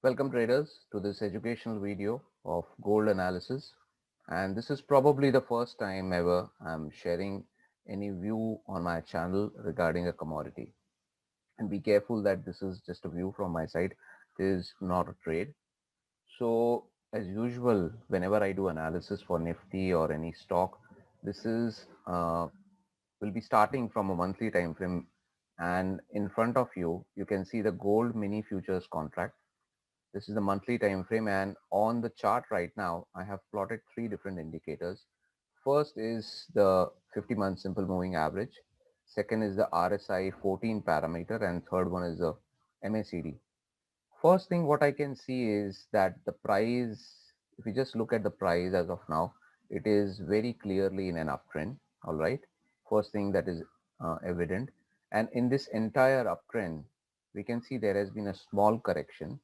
Welcome traders to this educational video of gold analysis, and this is probably the first time ever I'm sharing any view on my channel regarding a commodity. And be careful that this is just a view from my side. This is not a trade. So as usual, whenever I do analysis for Nifty or any stock, this is will be starting from a monthly time frame, and in front of you can see the gold mini futures contract. This is the monthly time frame, and on the chart right now I have plotted three different indicators. First is the 50-month simple moving average, second is the RSI 14 parameter, and third one is the MACD. First thing what I can see is that the price, if you just look at the price as of now, it is very clearly in an uptrend. All right, first thing that is evident. And in this entire uptrend we can see there has been a small correction.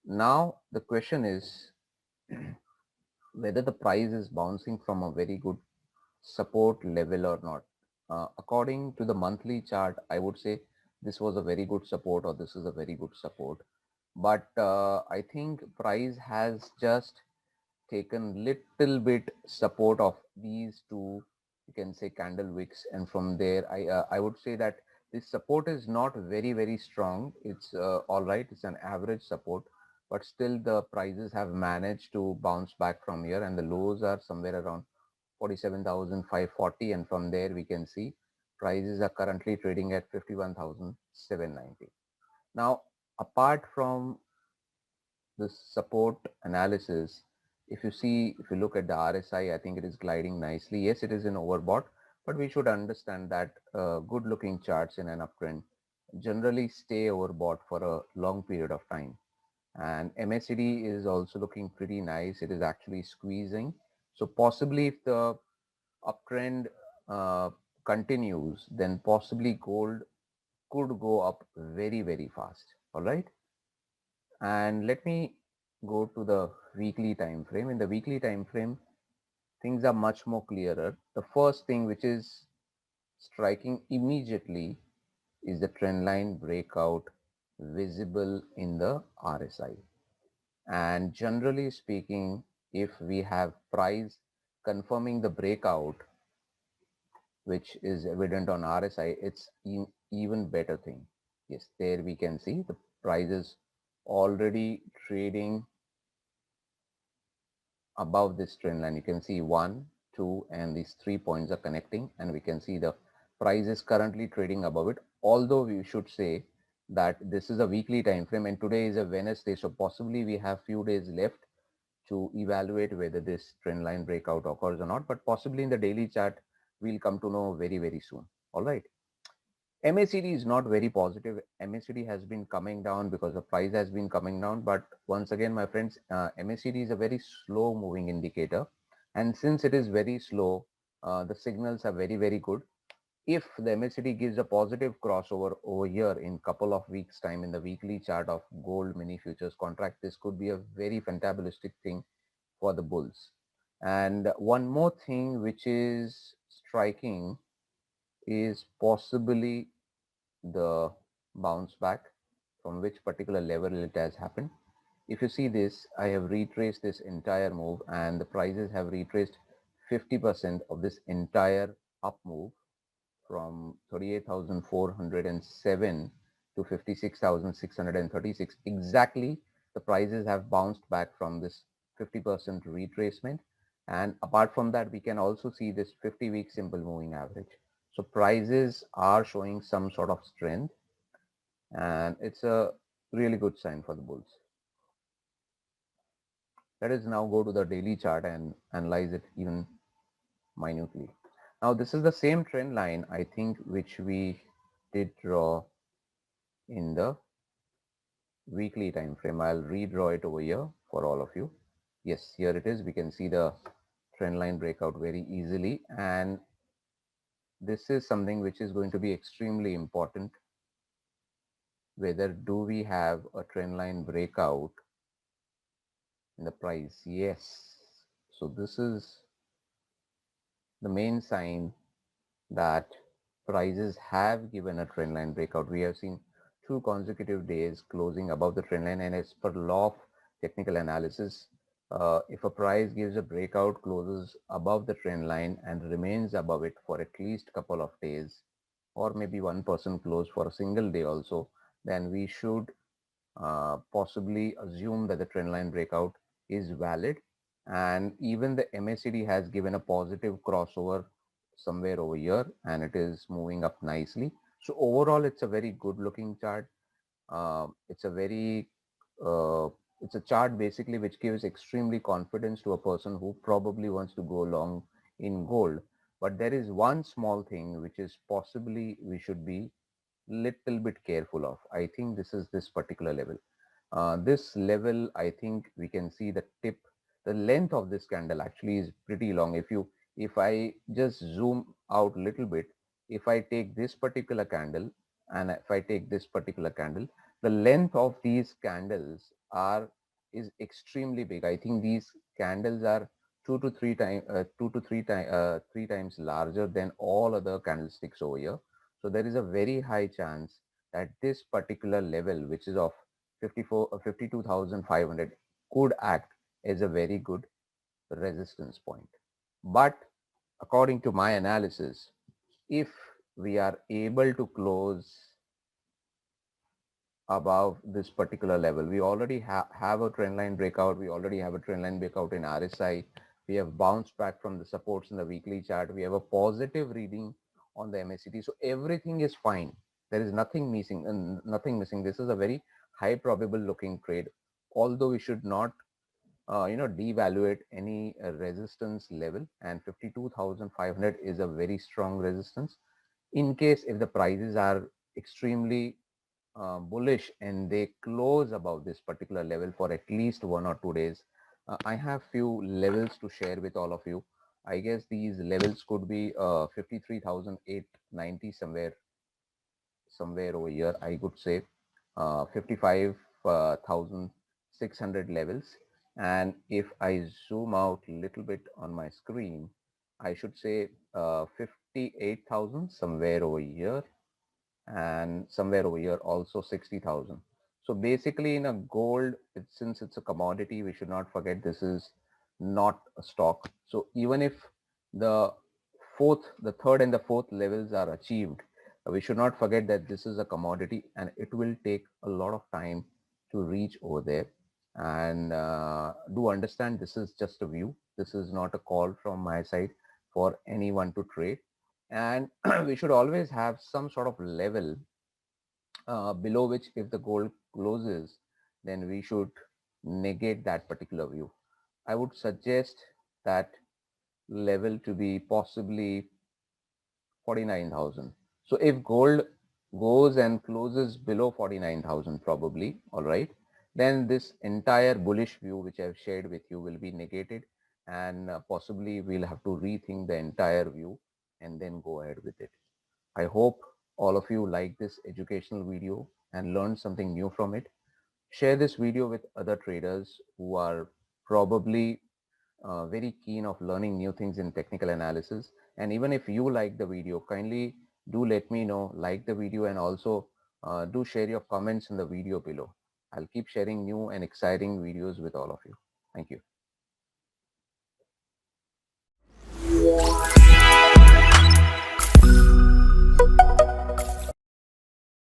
Now the question is whether the price is bouncing from a very good support level or not. According to the monthly chart, I would say this was a very good support, or this is a very good support. But I think price has just taken little bit support of these two, you can say, candle wicks, and from there I would say that this support is not very strong. It's all right, it's an average support, but still the prices have managed to bounce back from here, and the lows are somewhere around 47,540, and from there we can see prices are currently trading at 51,790. Now apart from this support analysis, if you look at the RSI, I think it is gliding nicely. Yes, it is in overbought, but we should understand that good looking charts in an uptrend generally stay overbought for a long period of time. And MACD is also looking pretty nice. It is actually squeezing. So possibly if the uptrend uh, continues, then possibly gold could go up very fast. All right. And let me go to the weekly time frame. In the weekly time frame, things are much more clearer. The first thing which is striking immediately is the trend line breakout visible in the RSI. And generally speaking, if we have price confirming the breakout, which is evident on RSI, it's even better thing. Yes, there we can see the prices already trading above this trend line. You can see 1, 2, and these 3 points are connecting, and we can see the price is currently trading above it. Although we should say that this is a weekly time frame and today is a Wednesday, so possibly we have few days left to evaluate whether this trend line breakout occurs or not, but possibly in the daily chart we'll come to know very soon. All right. MACD is not very positive. MACD has been coming down because the price has been coming down. But once again, my friends, MACD is a very slow moving indicator. And since it is very slow, the signals are very good. If the MACD gives a positive crossover over here in couple of weeks time in the weekly chart of gold mini futures contract, this could be a very fantastic thing for the bulls. And one more thing which is striking is possibly the bounce back, from which particular level it has happened. If you see this, I have retraced this entire move, and the prices have retraced 50% of this entire up move from 38,407 to 56,636. Exactly, the prices have bounced back from this 50% retracement. And apart from that, we can also see this 50-week simple moving average. So prices are showing some sort of strength, and it's a really good sign for the bulls. Let us now go to the daily chart and analyze it even minutely. Now this is the same trend line, I think, which we did draw in the weekly time frame. I'll redraw it over here for all of you. Yes, here it is. We can see the trend line breakout very easily, and this is something which is going to be extremely important. Whether do we have a trend line breakout in the price? Yes. So this is the main sign that prices have given a trend line breakout. We have seen 2 consecutive days closing above the trend line, and as per law of technical analysis, if a price gives a breakout, closes above the trend line and remains above it for at least couple of days, or maybe 1% close for a single day also, then we should possibly assume that the trend line breakout is valid. And even the MACD has given a positive crossover somewhere over here, and it is moving up nicely. So overall, it's a very good looking chart. It's a very it's a chart basically which gives extremely confidence to a person who probably wants to go long in gold. But there is one small thing which is possibly we should be little bit careful of. I think this is this particular level. This level, I think we can see the tip, the length of this candle actually is pretty long. If I just zoom out a little bit, if I take this particular candle and if I take this particular candle, the length of these candles are is extremely big. I think these candles are three times larger than all other candlesticks over here. So there is a very high chance that this particular level, which is of 52,500, could act as a very good resistance point. But according to my analysis, if we are able to close above this particular level, we already have a trend line breakout. We already have a trend line breakout in RSI. We have bounced back from the supports in the weekly chart. We have a positive reading on the MACD. So everything is fine. There is nothing missing and nothing missing. This is a very high probable looking trade. Although we should not devaluate any resistance level, and 52,500 is a very strong resistance. In case if the prices are extremely bullish and they close above this particular level for at least 1 or 2 days, I have few levels to share with all of you. I guess these levels could be 53,890, somewhere over here. I could say 55,600 levels. And if I zoom out a little bit on my screen, I should say 58,000 somewhere over here, and somewhere over here also 60,000. So basically in a gold, since it's a commodity, we should not forget this is not a stock. So even if the the third and the fourth levels are achieved, we should not forget that this is a commodity and it will take a lot of time to reach over there. And do understand this is just a view. This is not a call from my side for anyone to trade. And we should always have some sort of level below which if the gold closes, then we should negate that particular view. I would suggest that level to be possibly 49,000. So if gold goes and closes below 49,000 probably, all right, then this entire bullish view which I've shared with you will be negated, and possibly we'll have to rethink the entire view and then go ahead with it. I hope all of you like this educational video and learned something new from it. Share this video with other traders who are probably very keen of learning new things in technical analysis. And even if you like the video, kindly do let me know, like the video, and also do share your comments in the video below. I'll keep sharing new and exciting videos with all of you. Thank you.